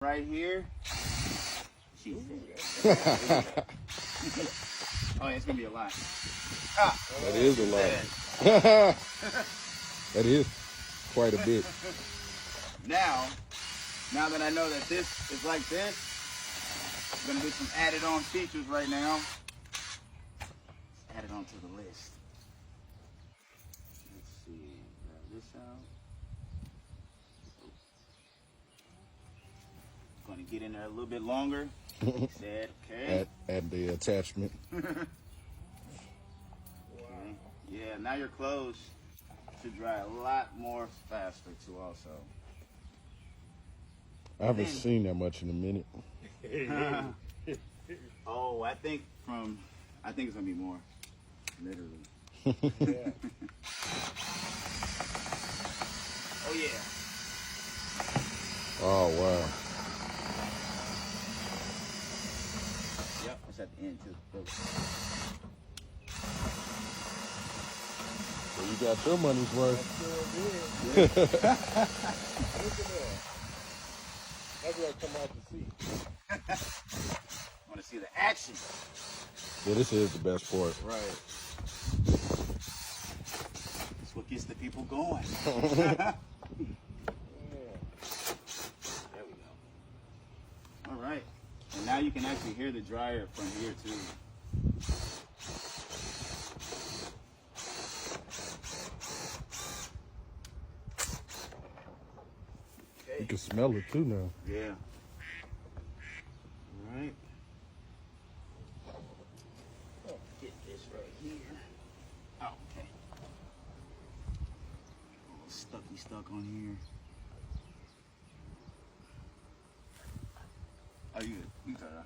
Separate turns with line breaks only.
right here. She said. Oh, yeah, it's gonna be a lot.
That is a lot. That is quite a bit.
Now that I know that this is like this, I'm gonna do some added on features right now. Let's add it onto the list. Let's see, grab this out. Gonna get in there a little bit longer. He said, okay.
Add the attachment.
Okay. Yeah, now your clothes should dry a lot more faster too also.
I haven't seen that much in a minute.
Oh, I think it's gonna be more. Literally.
Yeah.
Oh yeah.
Oh, wow.
Yep, it's at the end too.
So you got your money's worth.
Sure did. Look at that. That's what I come out to see.
Want to see the action?
Yeah, this is the best part.
Right. That's what gets the people going.
Yeah.
There we go. All right. And now you can actually hear the dryer from here too.
You can smell it too now.
Yeah. All right. Get this right here. Oh, okay. A little stuck on here. Oh, you good. You can turn it on.